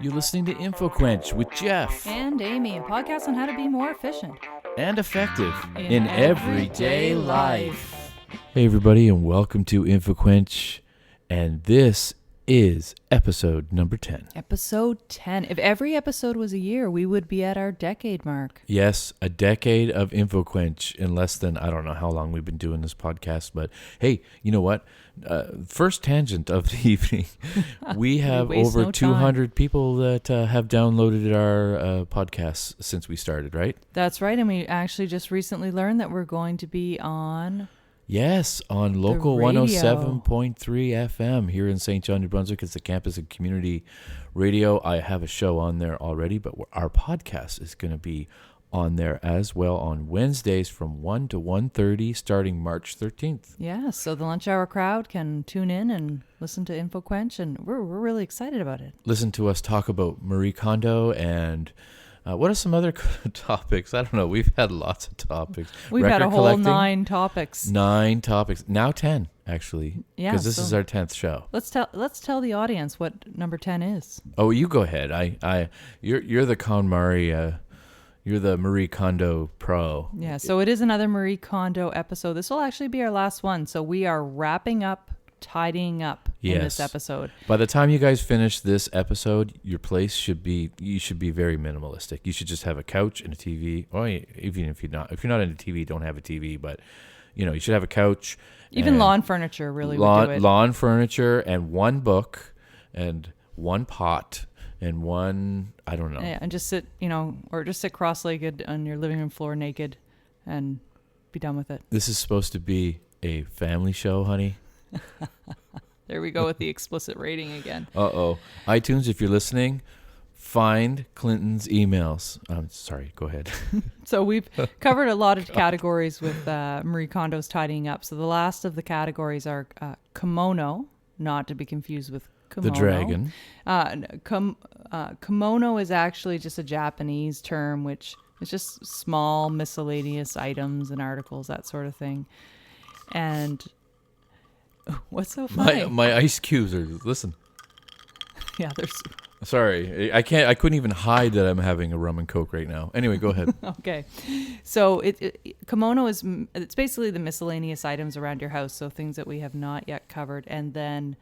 You're listening to InfoQuench with Jeff and Amy, a podcast on how to be more efficient and effective in everyday life. Hey everybody, and welcome to InfoQuench, and this is episode number 10. Episode 10. If every episode was a year, we would be at our decade mark. Yes, a decade of InfoQuench in less than, I don't know how long we've been doing this podcast, but hey, you know what? First tangent of the evening. We have over 200 people that have downloaded our podcast since we started, right? That's right, and we actually just recently learned that we're going to be on... Yes, on local 107.3 FM here in St. John, New Brunswick. It's the campus and community radio. I have a show on there already, but our podcast is going to be on there as well on Wednesdays from 1 to 1:30 starting March 13th. Yeah, so the lunch hour crowd can tune in and listen to InfoQuench, and we're really excited about it. Listen to us talk about Marie Kondo and... what are some other topics? I don't know. We've had lots of topics. We've had a whole 9 topics. 9 topiks. Now 10, actually. Yeah. Because this is our 10th show. Let's tell the audience what number 10 is. Oh, you go ahead. You're the KonMari. You're the Marie Kondo pro. Yeah. So it is another Marie Kondo episode. This will actually be our last one. So we are wrapping up, tidying up in this episode. By the time you guys finish this episode, your place should be very minimalistic. You should just have a couch and a TV. Or even if you're not into TV, don't have a TV, but you should have a couch. Even lawn furniture would do it. Lawn furniture and one book and one pot and one, I don't know. Yeah, and just sit, or just sit cross-legged on your living room floor naked and be done with it. This is supposed to be a family show, honey. There we go with the explicit rating again. Uh-oh. iTunes, if you're listening, find Clinton's emails. Sorry, go ahead. So we've covered a lot of categories with Marie Kondo's tidying up. So the last of the categories are Komono, not to be confused with kimono. The dragon. Kimono is actually just a Japanese term, which is just small miscellaneous items and articles, that sort of thing. And... what's so funny? My ice cubes are, listen. Yeah, there's... Sorry, I couldn't even hide that I'm having a rum and Coke right now. Anyway, go ahead. Okay. So kimono it's basically the miscellaneous items around your house, so things that we have not yet covered, and then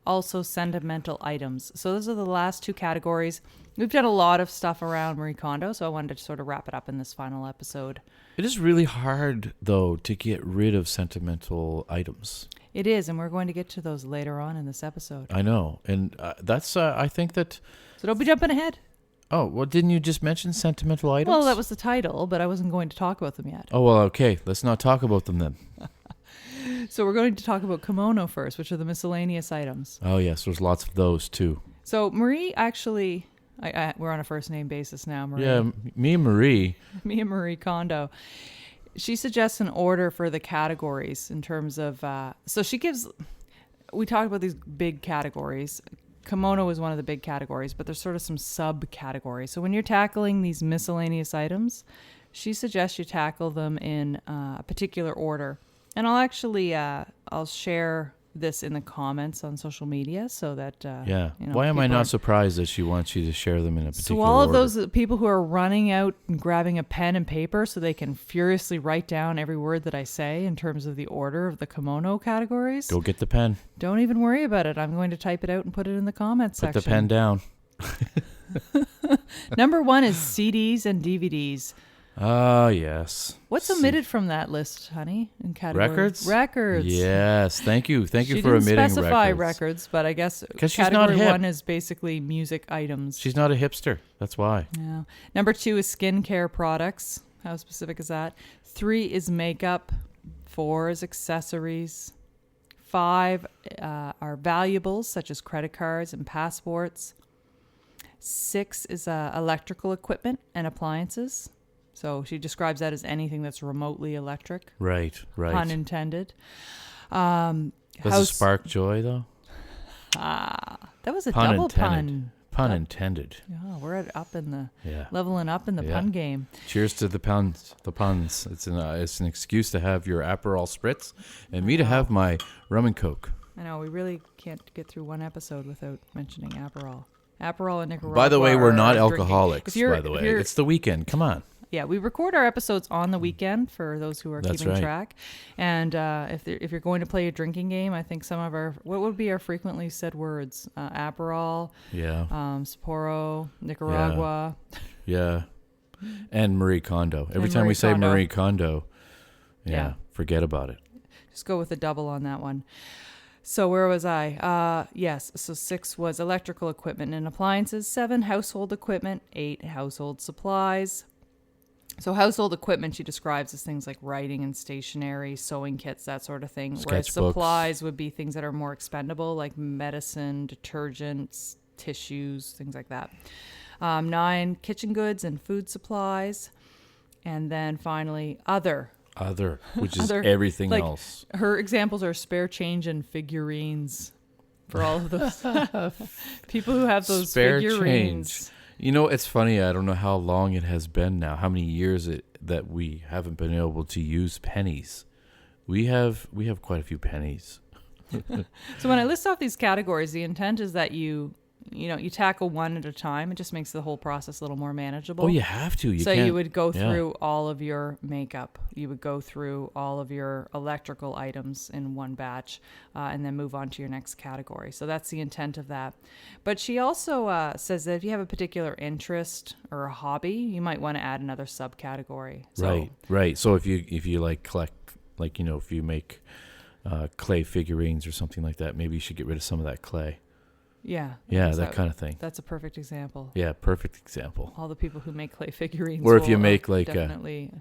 also sentimental items. So those are the last 2 categories. We've done a lot of stuff around Marie Kondo, so I wanted to sort of wrap it up in this final episode. It is really hard, though, to get rid of sentimental items. It is, and we're going to get to those later on in this episode. I know, and that's, I think that... So don't be jumping ahead. Oh, well, didn't you just mention sentimental items? Well, that was the title, but I wasn't going to talk about them yet. Oh, well, okay. Let's not talk about them then. So we're going to talk about kimono first, which are the miscellaneous items. Oh, yes, there's lots of those, too. So Marie actually... we're on a first name basis now, Marie. Yeah, me and Marie. Me and Marie Kondo. She suggests an order for the categories in terms of... we talked about these big categories. Kimono is one of the big categories, but there's sort of some subcategories. So when you're tackling these miscellaneous items, she suggests you tackle them in a particular order. And I'll actually... I'll share this in the comments on social media so that why am I not surprised that she wants you to share them in a particular order? So all of those people who are running out and grabbing a pen and paper so they can furiously write down every word that I say in terms of the order of the kimono categories, go get the pen. Don't even worry about it. I'm going to type it out and put it in the comments section. Put the pen down. Number 1 is CDs and DVDs. Ah, yes. What's omitted from that list, honey? In category? Records. Yes. Thank you for omitting records. She didn't specify records, but I guess category 1 is basically music items. She's not a hipster. That's why. Yeah. Number 2 is skincare products. How specific is that? 3 is makeup. 4 is accessories. 5 are valuables such as credit cards and passports. 6 is electrical equipment and appliances. So she describes that as anything that's remotely electric. Right. Pun intended. Does it spark joy, though? That was a pun double intended. Pun intended. Yeah, we're leveling up in the pun game. Cheers to the puns. It's an excuse to have your Aperol spritz and me to have my rum and Coke. I know, we really can't get through one episode without mentioning Aperol. Aperol and Nicaragua. By the way, we're not drinking. alcoholics, by the way. It's the weekend. Come on. Yeah, we record our episodes on the weekend for those who are That's keeping right. track. And if you're going to play a drinking game, I think some of what would be our frequently said words? Aperol, Yeah. Sapporo, Nicaragua. Yeah. And Marie Kondo. Every time Marie we say Kondo. Marie Kondo, Yeah. forget about it. Just go with a double on that one. So where was I? Yes. So 6 was electrical equipment and appliances. 7, household equipment. 8, household supplies. So household equipment she describes as things like writing and stationery, sewing kits, that sort of thing. Whereas Sketchbooks. supplies would be things that are more expendable, like medicine, detergents, tissues, things like that. 9, kitchen goods and food supplies. And then finally, other. Other, which is Other, everything like, else. Her examples are spare change and figurines for all of those people who have those Spare figurines. change. You know, it's funny. I don't know how long it has been now, how many years that we haven't been able to use pennies. We have quite a few pennies. So when I list off these categories, the intent is that you tackle one at a time. It just makes the whole process a little more manageable. Oh, you have to. You would go through all of your makeup. You would go through all of your electrical items in one batch, and then move on to your next category. So that's the intent of that. But she also says that if you have a particular interest or a hobby, you might want to add another subcategory. So, Right. So if you like collect, like, if you make clay figurines or something like that, maybe you should get rid of some of that clay. Yeah, that kind of thing. That's a perfect example. Yeah, perfect example. All the people who make clay figurines. Or if you will, make like definitely.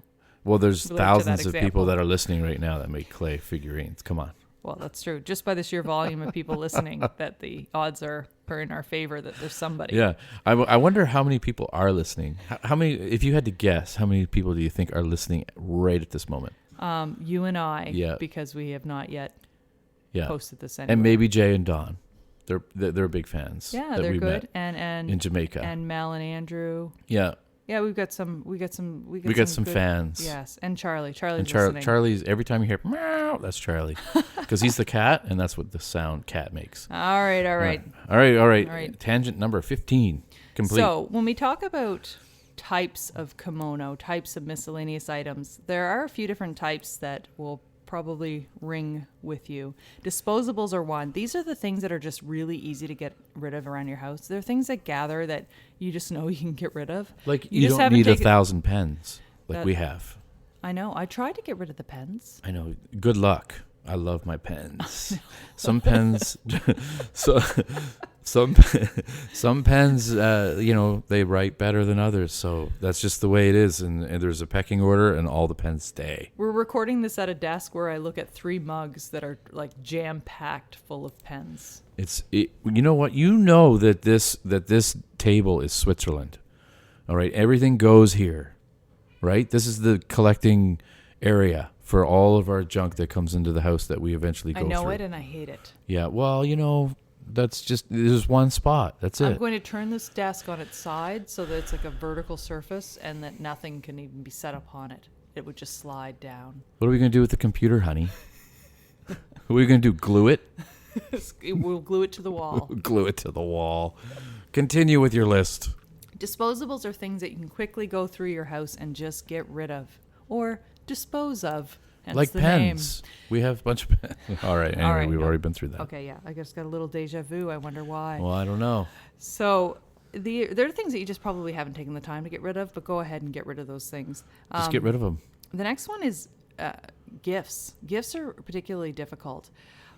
well, there's relate to that thousands of people example. that are listening right now that make clay figurines. Come on. Well, that's true. Just by the sheer volume of people listening, that the odds are in our favor that there's somebody. Yeah, I wonder how many people are listening. How many? If you had to guess, how many people do you think are listening right at this moment? You and I. Yeah. Because we have not yet Yeah, posted this anywhere. and maybe Jay and Don. They're big fans. Yeah, that they're we good. met And in Jamaica. And Mel and Andrew. Yeah, Yeah, we got some good fans. Yes, and Charlie. Charlie's And listening. Charlie's, every time you hear meow, that's Charlie, because he's the cat, and that's what the sound cat makes. All right. All right. Tangent number 15 complete. So when we talk about types of kimono, types of miscellaneous items, there are a few different types that will probably ring with you. Disposables are one. These are the things that are just really easy to get rid of around your house. They're things that gather that you just know you can get rid of. Like you you just don't need taken- 1,000 pens like That- we have. I know. I tried to get rid of the pens. I know. Good luck. I love my pens. Some pens, some pens, they write better than others. So that's just the way it is. And there's a pecking order, and all the pens stay. We're recording this at a desk where I look at 3 mugs that are like jam-packed full of pens. You know what? You know that this table is Switzerland. All right, everything goes here, right? This is the collecting area for all of our junk that comes into the house that we eventually go through. I know it and I hate it. Yeah, well, there's one spot. That's it. I'm going to turn this desk on its side so that it's like a vertical surface and that nothing can even be set upon it. It would just slide down. What are we going to do with the computer, honey? What are we going to do? Glue it? We'll glue it to the wall. Glue it to the wall. Continue with your list. Disposables are things that you can quickly go through your house and just get rid of or dispose of. Hence Like the pens. Name. We have a bunch of pens. All right. Anyway, we've already been through that. Okay, yeah. I just got a little deja vu. I wonder why. Well, I don't know. So there are things that you just probably haven't taken the time to get rid of, but go ahead and get rid of those things. Just get rid of them. The next one is gifts. Gifts are particularly difficult.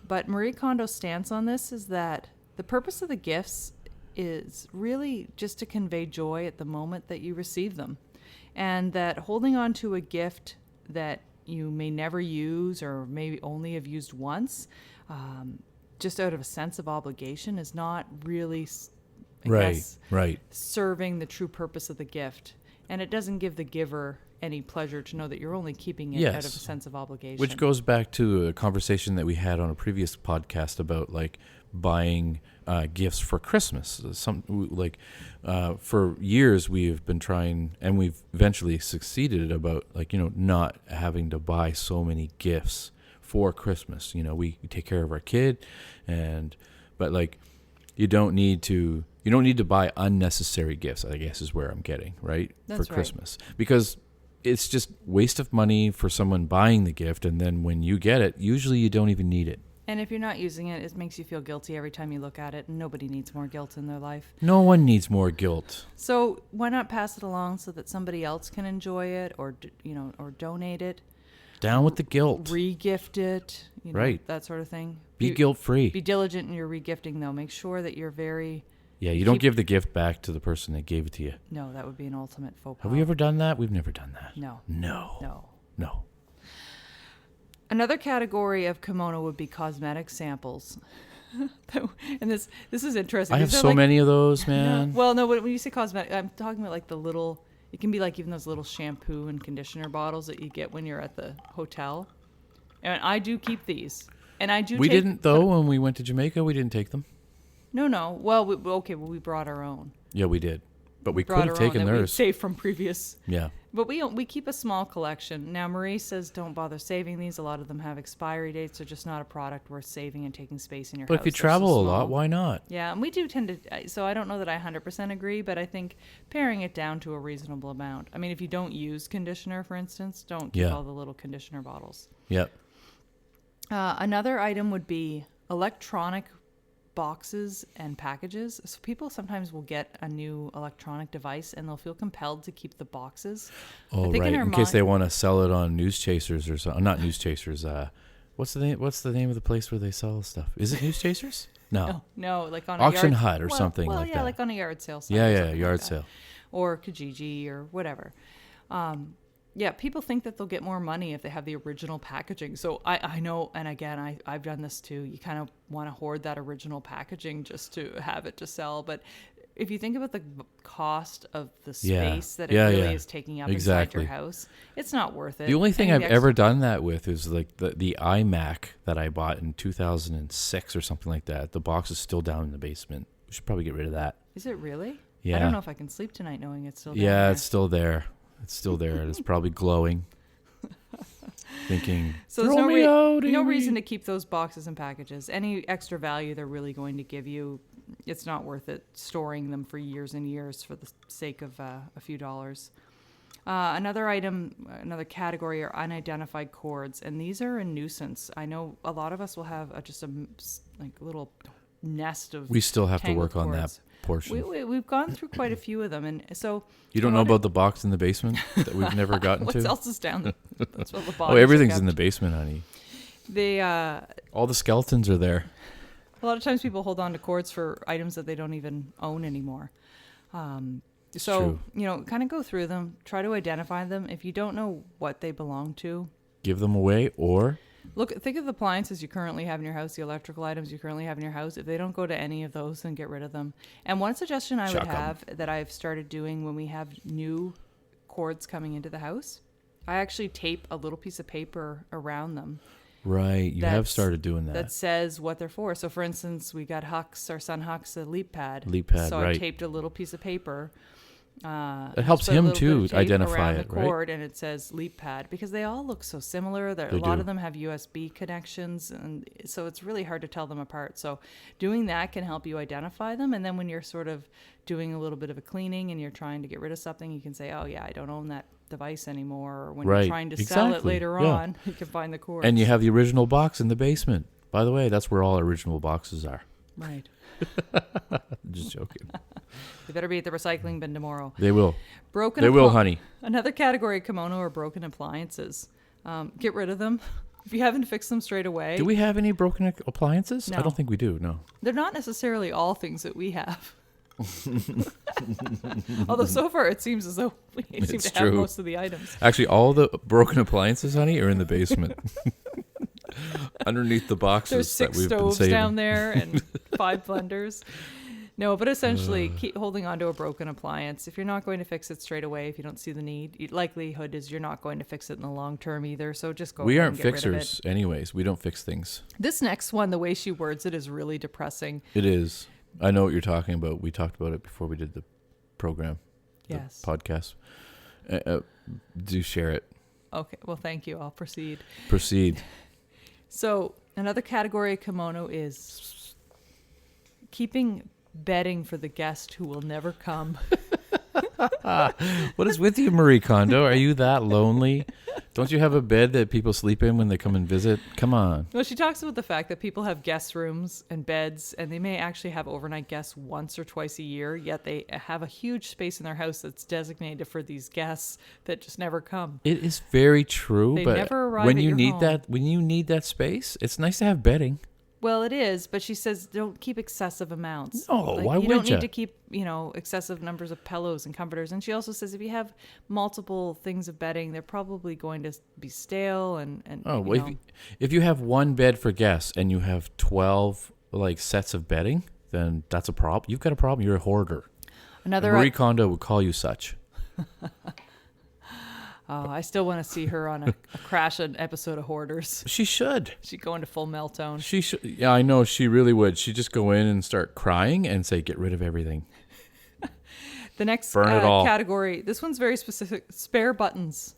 But Marie Kondo's stance on this is that the purpose of the gifts is really just to convey joy at the moment that you receive them. And that holding on to a gift that you may never use or maybe only have used once, just out of a sense of obligation, is not really, I guess, serving the true purpose of the gift. And it doesn't give the giver any pleasure to know that you're only keeping it out of a sense of obligation. Which goes back to a conversation that we had on a previous podcast about like buying gifts for Christmas. For years we have been trying, and we've eventually succeeded about not having to buy so many gifts for Christmas. We take care of our kid, but you don't need to You don't need to buy unnecessary gifts, I guess is where I'm getting, right? That's for right. Christmas. Because it's just waste of money for someone buying the gift, and then when you get it, usually you don't even need it. And if you're not using it, it makes you feel guilty every time you look at it, and nobody needs more guilt in their life. No one needs more guilt. So why not pass it along so that somebody else can enjoy it, or or donate it? Down with the guilt. Re-gift it, Right. that sort of thing. Be guilt-free. Be diligent in your re-gifting, though. Make sure that you're very... Yeah, you don't give the gift back to the person that gave it to you. No, that would be an ultimate faux pas. Have we ever done that? We've never done that. No. No. Another category of kimono would be cosmetic samples. And this is interesting. I have These are so many of those, man. No, well, no, when you say cosmetic, I'm talking about like the little... It can be like even those little shampoo and conditioner bottles that you get when you're at the hotel. And I do keep these. And I do We didn't, though, when we went to Jamaica. We didn't take them. No. Well, we brought our own. Yeah, we did. But we could Brought have our own taken that we theirs. saved from previous... Yeah. But we keep a small collection. Now, Marie says don't bother saving these. A lot of them have expiry dates. They're just not a product worth saving and taking space in your house. But if you They're travel so a lot, small. why not? Yeah, and we do tend to... So I don't know that I 100% agree, but I think paring it down to a reasonable amount. I mean, if you don't use conditioner, for instance, don't keep all the little conditioner bottles. Yep. Another item would be electronic boxes and packages. So people sometimes will get a new electronic device and they'll feel compelled to keep the boxes. Oh, right. In case they want to sell it on News Chasers or something. Not News Chasers. What's the name of the place where they sell stuff? Is it News Chasers? No, like on Auction a yard, Hut or something like that. Yeah, like on a yard sale. Yeah, yard sale. Or Kijiji or whatever. Yeah, people think that they'll get more money if they have the original packaging. So I know, and again, I've done this too. You kind of want to hoard that original packaging just to have it to sell. But if you think about the cost of the space that it really is taking up inside your house, it's not worth it. The only thing I've ever done that with is like the iMac that I bought in 2006 or something like that. The box is still down in the basement. We should probably get rid of that. Is it really? Yeah. I don't know if I can sleep tonight knowing it's still down Yeah, there. it's still there. It's still there. And it's probably glowing. Thinking, so there's no reason to to keep those boxes and packages. Any extra value they're really going to give you, it's not worth it storing them for years and years for the sake of a few dollars. Another category are unidentified cords, and these are a nuisance. I know a lot of us will have just a little nest of... We still have to work cords. on that portion. We've gone through quite a few of them, and so... You don't know about the box in the basement that we've never gotten what to? What else is down there? That's what the box. Oh, everything's in the basement, honey. All the skeletons are there. A lot of times people hold on to cords for items that they don't even own anymore. So, true. Kind of go through them, try to identify them. If you don't know what they belong to, give them away or... Think of the appliances you currently have in your house, the electrical items you currently have in your house. If they don't go to any of those, then get rid of them. And one suggestion I would have that I've started doing when we have new cords coming into the house, I actually tape a little piece of paper around them. Right, you have started doing that. That says what they're for. So, for instance, we got Hux, our son Hux, a leap pad. So I taped a little piece of paper. It helps him too identify it, the cord, and it says leap pad because they all look so similar. A lot of them have USB connections, and so it's really hard to tell them apart. So doing that can help you identify them, and then when you're sort of doing a little bit of a cleaning and you're trying to get rid of something, you can say, "Oh yeah, I don't own that device anymore." Or when you're trying to sell it later on, you can find the cord. And you have the original box in the basement. By the way, that's where all original boxes are. Right. Just joking. They better be at the recycling bin tomorrow. They will. Honey. Another category of kimono are broken appliances. Get rid of them. If you haven't fixed them straight away. Do we have any broken appliances? No. I don't think we do, no. They're not necessarily all things that we have. Although so far it seems as though we seem to have most of the items. Actually, all the broken appliances, honey, are in the basement. Underneath the boxes. There's 6 stoves down there and 5 blenders. No, but essentially keep holding on to a broken appliance. If you're not going to fix it straight away, if you don't see the need, likelihood is you're not going to fix it in the long term either. So just go. We aren't and get fixers rid of it. anyways. We don't fix things. This next one, the way she words it is really depressing. It is. I know what you're talking about. We talked about it before we did the program. Yes. The podcast. Do share it. Okay. Well, thank you. I'll proceed. Proceed. So another category of kimono is keeping bedding for the guest who will never come. What is with you, Marie Kondo? Are you that lonely? Don't you have a bed that people sleep in when they come and visit? Come on. Well, she talks about the fact that people have guest rooms and beds, and they may actually have overnight guests once or twice a year, yet they have a huge space in their house that's designated for these guests that just never come. It is very true, They but never arrive when at you your need home. when you need that space, it's nice to have bedding. Well, it is, but she says don't keep excessive amounts. No, why you would don't ya? need to keep, excessive numbers of pillows and comforters. And she also says if you have multiple things of bedding, they're probably going to be stale and Oh, well, if you have one bed for guests and you have 12 sets of bedding, then that's a problem. You've got a problem. You're a hoarder. Marie Kondo would call you such. Oh, I still want to see her on a crash an episode of Hoarders. She should. She'd go into full meltdown. She should. Yeah, I know. She really would. She'd just go in and start crying and say, "Get rid of everything." The next Burn it all. category. This one's very specific. Spare buttons.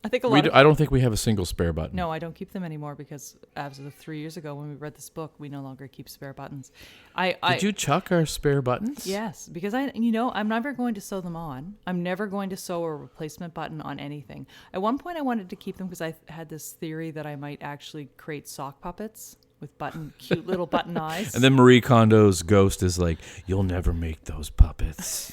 I think I don't think we have a single spare button. No, I don't keep them anymore because as of 3 years ago when we read this book, we no longer keep spare buttons. Did you chuck our spare buttons? Yes, because I'm never going to sew them on. I'm never going to sew a replacement button on anything. At one point, I wanted to keep them because I had this theory that I might actually create sock puppets with cute little button eyes. And then Marie Kondo's ghost is like, "You'll never make those puppets."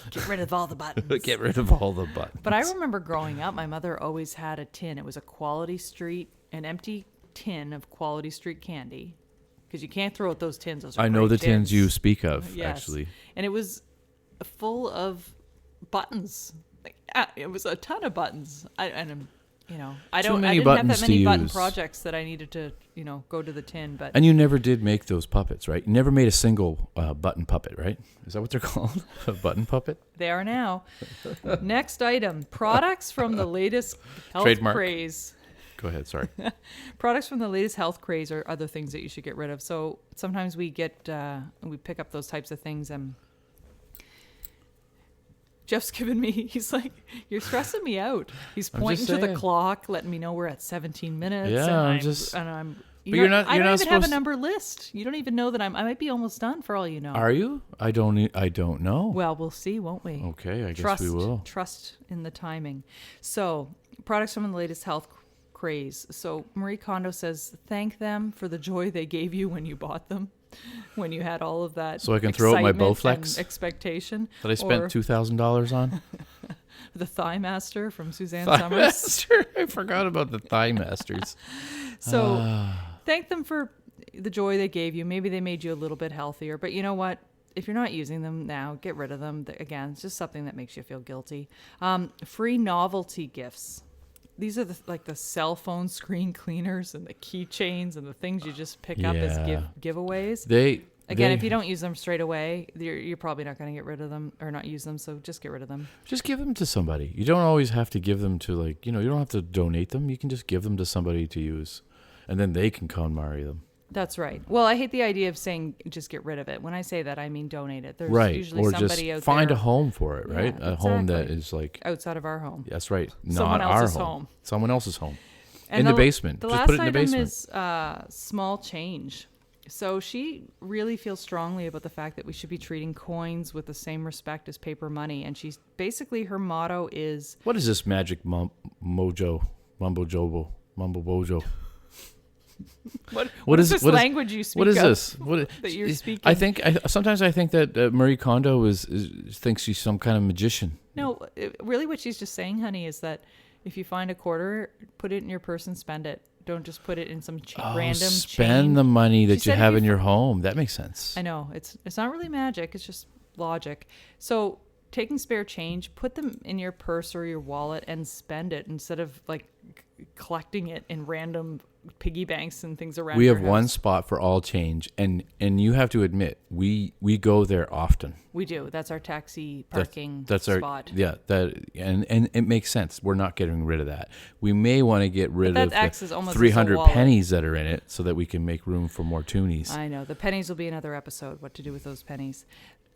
Get rid of all the buttons. Get rid of all the buttons. But I remember growing up, my mother always had a tin. It was a Quality Street, an empty tin of Quality Street candy. Because you can't throw out those tins. Those are I know great the tins you speak of, Yes. actually. And it was full of buttons. It was a ton of buttons. I didn't have that many button projects that I needed to, go to the tin. But and you never did make those puppets, right? You never made a single button puppet, right? Is that what they're called? A button puppet? They are now. Next item: products from the latest health Trademark. craze. Go ahead, sorry. Products from the latest health craze are other things that you should get rid of. So sometimes we we pick up those types of things and Jeff's given me, he's like, "You're stressing me out." He's pointing to the clock, letting me know we're at 17 minutes. Yeah, I don't even have a number list. You don't even know that I might be almost done for all you know. Are you? I don't know. Well, we'll see, won't we? Okay, I guess we will. Trust in the timing. So, products from the latest health craze. So, Marie Kondo says, thank them for the joy they gave you when you bought them. When you had all of that, so I can throw out my Bowflex expectation that I spent $2,000 on. The Thigh Master from Suzanne Summers. I forgot about the Thigh Masters. So thank them for the joy they gave you. Maybe they made you a little bit healthier, but you know what? If you're not using them now, get rid of them. Again, it's just something that makes you feel guilty. Free novelty gifts. These are the cell phone screen cleaners and the keychains and the things you just pick up as giveaways. If you don't use them straight away, you're probably not going to get rid of them or not use them. So just get rid of them. Just give them to somebody. You don't always have to give them to you don't have to donate them. You can just give them to somebody to use, and then they can KonMari them. That's right. Well, I hate the idea of saying just get rid of it. When I say that, I mean donate it. There's right. usually Or somebody just out there. find a home for it, right? Yeah, a home that exactly. is like outside of our home. That's right. Someone Not our else's home. Someone else's home. And in the basement. The just last put it in the item basement. is small change. So she really feels strongly about the fact that we should be treating coins with the same respect as paper money. And she's basically, her motto is... What is this magic mumbo bojo? What is this language you speak? What is of this? That you're speaking? Sometimes I think that Marie Kondo thinks she's some kind of magician. No, really, what she's just saying, honey, is that if you find a quarter, put it in your purse and spend it. Don't just put it in some random spend the money that you have in your home. That makes sense. I know it's not really magic. It's just logic. So taking spare change, put them in your purse or your wallet and spend it instead of collecting it in random piggy banks and things around. We have one spot for all change, and you have to admit we go there often. We do. That's our taxi parking that's spot. And it makes sense. We're not getting rid of that. We may want to get rid of the 300 pennies that are in it so that we can make room for more toonies. I know. The pennies will be another episode, what to do with those pennies.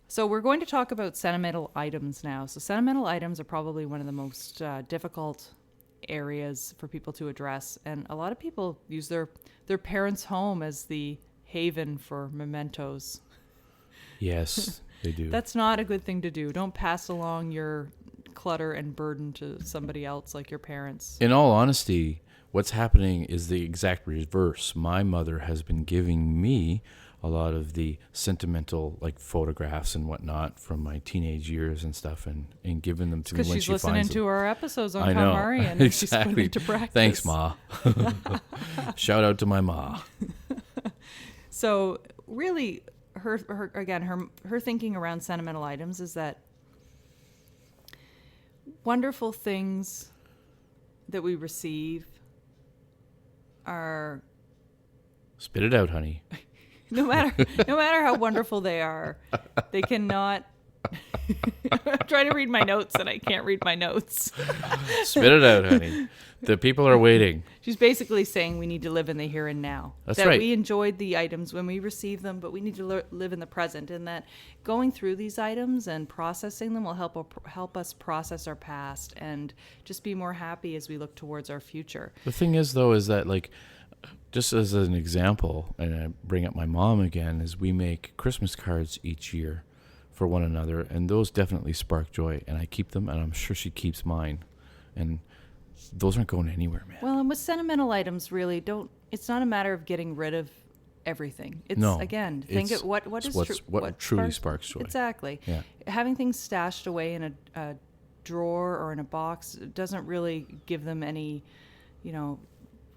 So we're going to talk about sentimental items now. So sentimental items are probably one of the most difficult areas for people to address, and a lot of people use their parents' home as the haven for mementos. Yes, they do. That's not a good thing to do. Don't pass along your clutter and burden to somebody else, like your parents. In all honesty, what's happening is the exact reverse. My mother has been giving me a lot of the sentimental, like, photographs and whatnot from my teenage years and stuff, and giving them to me when Because she's she listening finds to them. our episodes on I know. KonMari, and she's putting it to practice. Thanks, Ma. Shout out to my Ma. So really, her thinking around sentimental items is that wonderful things that we receive are, Spit it out, honey. no matter how wonderful they are, they cannot. I'm trying to read my notes and I can't read my notes. Spit it out, honey. The people are waiting. She's basically saying we need to live in the here and now. That's that right. We enjoyed the items when we received them, but we need to live in the present, and that going through these items and processing them will help us process our past and just be more happy as we look towards our future. The thing is, though, is that, like, just as an example, and I bring up my mom again, is we make Christmas cards each year for one another, and those definitely spark joy, and I keep them, and I'm sure she keeps mine, and those aren't going anywhere, man. Well, and with sentimental items, really it's not a matter of getting rid of everything. It's No, again, think of what truly sparks joy. Exactly. Yeah. Having things stashed away in a drawer or in a box doesn't really give them any,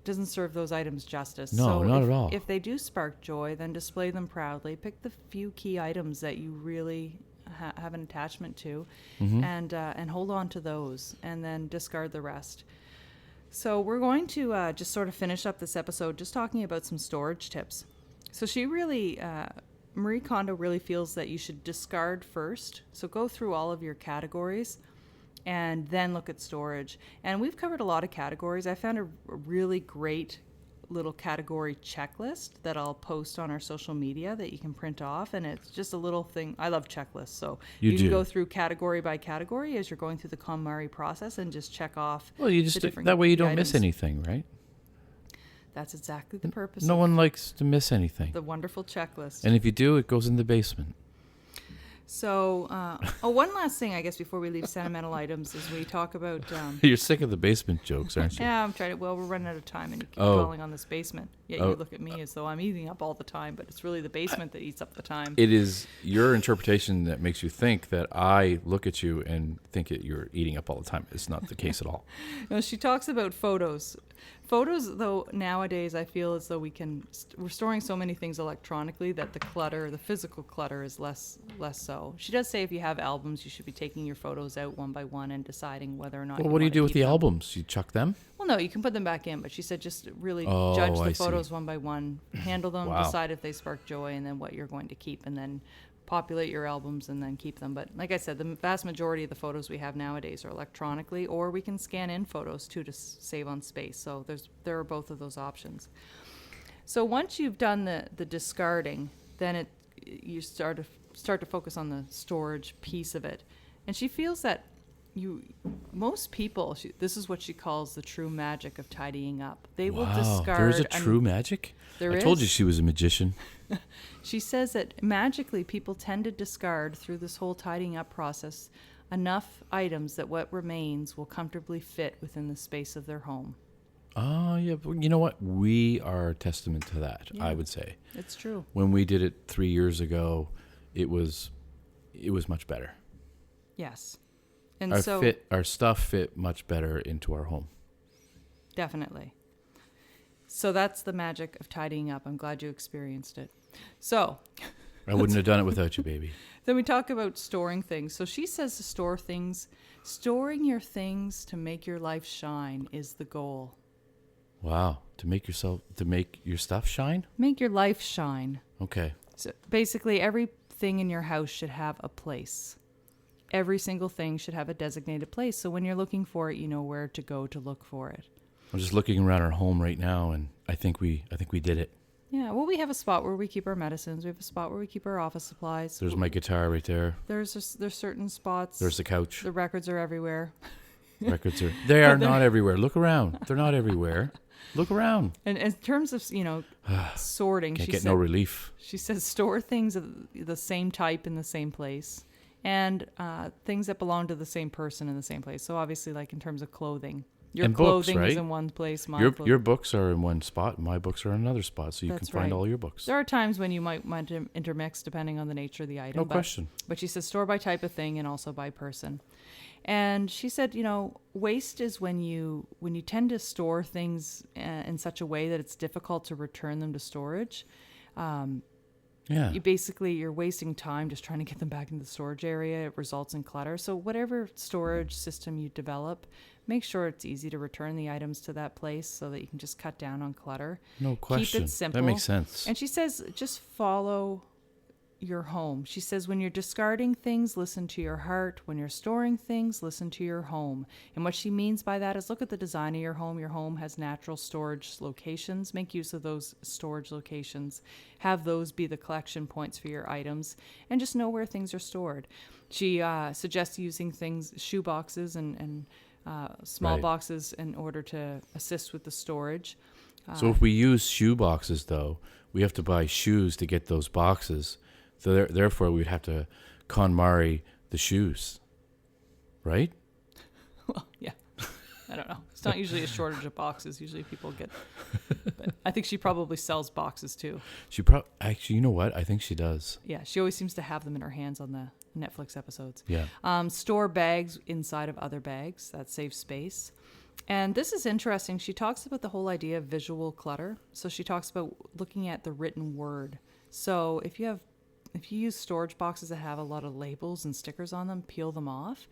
doesn't serve those items justice. No, so not at all. If they do spark joy, then display them proudly. Pick the few key items that you really have an attachment to, and hold on to those, and then discard the rest. So we're going to just sort of finish up this episode just talking about some storage tips. So she really, Marie Kondo really feels that you should discard first. So go through all of your categories and then look at storage. And we've covered a lot of categories. I found a really great little category checklist that I'll post on our social media that you can print off, and it's just a little thing. I love checklists, so you can go through category by category as you're going through the KonMari process and just check off. Well, you just that way you don't miss anything, right? That's exactly the purpose. No one likes to miss anything. The wonderful checklist. And if you do, it goes in the basement. So, one last thing, I guess, before we leave sentimental items, is we talk about... You're sick of the basement jokes, aren't you? Yeah, I'm trying to... Well, we're running out of time, and you keep calling on this basement. Yet you look at me as though I'm eating up all the time, but it's really the basement that eats up the time. It is your interpretation that makes you think that I look at you and think that you're eating up all the time. It's not the case at all. No, she talks about photos. Photos, though, nowadays I feel as though we're storing so many things electronically that the physical clutter is less so. She does say if you have albums, you should be taking your photos out one by one and deciding whether or not. Well, what do you do with the albums? You chuck them? Well, no, you can put them back in, but she said just really judge the photos one by one, handle them, decide if they spark joy, and then what you're going to keep, and then populate your albums and then keep them. But like I said, the vast majority of the photos we have nowadays are electronically, or we can scan in photos too to save on space. So there are both of those options. So once you've done the discarding, then you start to focus on the storage piece of it. And she feels that most people, this is what she calls the true magic of tidying up. They will discard. There's a true magic? I told you she was a magician. She says that magically people tend to discard through this whole tidying up process enough items that what remains will comfortably fit within the space of their home. Oh, yeah. But you know what? We are a testament to that, I would say. It's true. When we did it 3 years ago, it was much better. Yes. And our stuff fit much better into our home. Definitely. So that's the magic of tidying up. I'm glad you experienced it. So I wouldn't have done it without you, baby. Then we talk about storing things. So she says to store things. Storing your things to make your life shine is the goal. Wow. To make your stuff shine? Make your life shine. Okay. So basically everything in your house should have a place. Every single thing should have a designated place. So when you're looking for it, you know where to go to look for it. I'm just looking around our home right now, and I think we did it. Yeah, well, we have a spot where we keep our medicines. We have a spot where we keep our office supplies. There's my guitar right there. There's certain spots. There's the couch. The records are everywhere. They are not everywhere. Look around. They're not everywhere. Look around. And in terms of, sorting, Can't get no relief. She says store things of the same type in the same place, and things that belong to the same person in the same place. So obviously, like in terms of clothing, your and clothing books, right? is in one place. Your books are in one spot. My books are in another spot, so you can find all your books. There are times when you might want to intermix depending on the nature of the item. No question. But she says store by type of thing and also by person. And she said, waste is when you tend to store things in such a way that it's difficult to return them to storage. You're wasting time just trying to get them back into the storage area. It results in clutter. So whatever storage system you develop, make sure it's easy to return the items to that place so that you can just cut down on clutter. No question. Keep it simple. That makes sense. And she says, just follow your home. She says, when you're discarding things, listen to your heart. When you're storing things, listen to your home. And what she means by that is look at the design of your home. Your home has natural storage locations. Make use of those storage locations. Have those be the collection points for your items, and just know where things are stored. She suggests using shoe boxes and small boxes in order to assist with the storage. So if we use shoe boxes, though, we have to buy shoes to get those boxes. So therefore, we'd have to KonMari the shoes, right? Well, yeah. I don't know. It's not usually a shortage of boxes. Usually people get... But I think she probably sells boxes, too. Actually, you know what? I think she does. Yeah, she always seems to have them in her hands on the Netflix episodes. Yeah. Store bags inside of other bags. That saves space. And this is interesting. She talks about the whole idea of visual clutter. So she talks about looking at the written word. So if you use storage boxes that have a lot of labels and stickers on them, peel them off.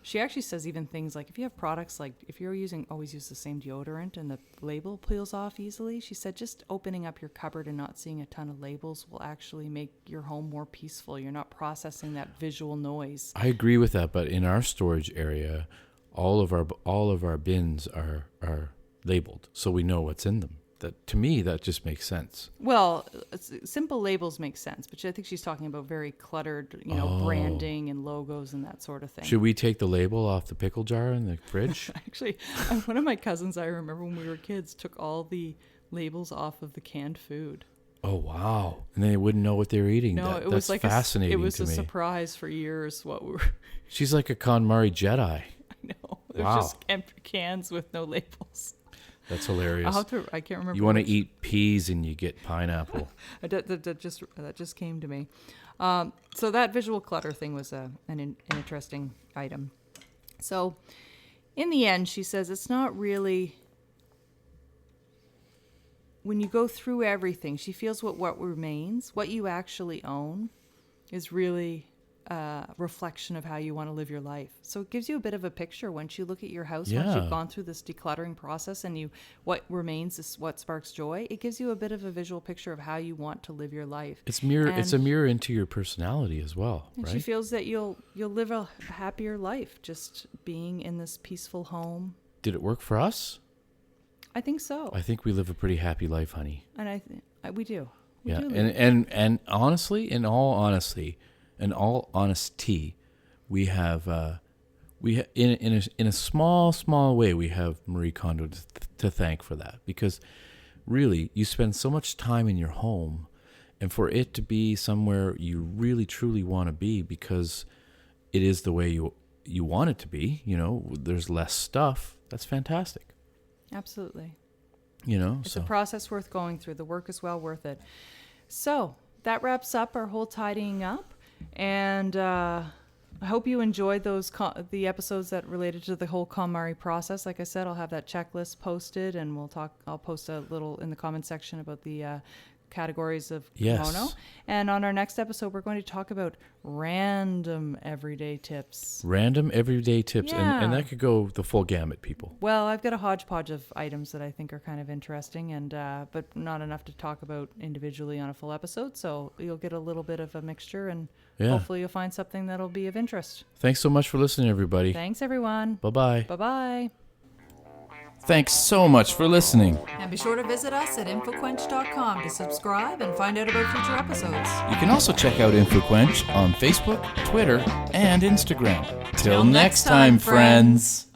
She actually says even things like if you have products like if you're always use the same deodorant and the label peels off easily, she said just opening up your cupboard and not seeing a ton of labels will actually make your home more peaceful. You're not processing that visual noise. I agree with that, but in our storage area, all of our bins are labeled, so we know what's in them. That to me, that just makes sense. Well, simple labels make sense, but I think she's talking about very cluttered, branding and logos and that sort of thing. Should we take the label off the pickle jar in the fridge? Actually, one of my cousins, I remember when we were kids, took all the labels off of the canned food. Oh, wow. And they wouldn't know what they were eating. No, it was like fascinating to me. It was a surprise for years what we were... She's like a KonMari Jedi. I know. It was just empty cans with no labels. That's hilarious. I can't remember. You want to eat peas and you get pineapple. that just came to me. So that visual clutter thing was an interesting item. So in the end, she says it's not really... When you go through everything, she feels what remains, what you actually own, is really a reflection of how you want to live your life. So it gives you a bit of a picture once you look at your house, once you've gone through this decluttering process and what remains is what sparks joy. It gives you a bit of a visual picture of how you want to live your life. It's a mirror into your personality as well, and right? She feels that you'll live a happier life just being in this peaceful home. Did it work for us? I think so. I think we live a pretty happy life, honey. And we do. And honestly, in all honesty, we have in a small way we have Marie Kondo to thank for that, because really you spend so much time in your home, and for it to be somewhere you really truly want to be because it is the way you want it to be, there's less stuff. That's fantastic. Absolutely. It's a process worth going through. The work is well worth it. So that wraps up our whole tidying up. And I hope you enjoyed the episodes that related to the whole KonMari process. Like I said, I'll have that checklist posted, and I'll post a little in the comment section about the categories of Komono. And on our next episode, we're going to talk about random everyday tips. Random everyday tips. Yeah. And that could go the full gamut, people. Well, I've got a hodgepodge of items that I think are kind of interesting, and but not enough to talk about individually on a full episode. So you'll get a little bit of a mixture, and hopefully you'll find something that'll be of interest. Thanks so much for listening, everybody. Thanks, everyone. Bye-bye. Bye-bye. Thanks so much for listening. And be sure to visit us at infoquench.com to subscribe and find out about future episodes. You can also check out InfoQuench on Facebook, Twitter, and Instagram. Till next time, friends.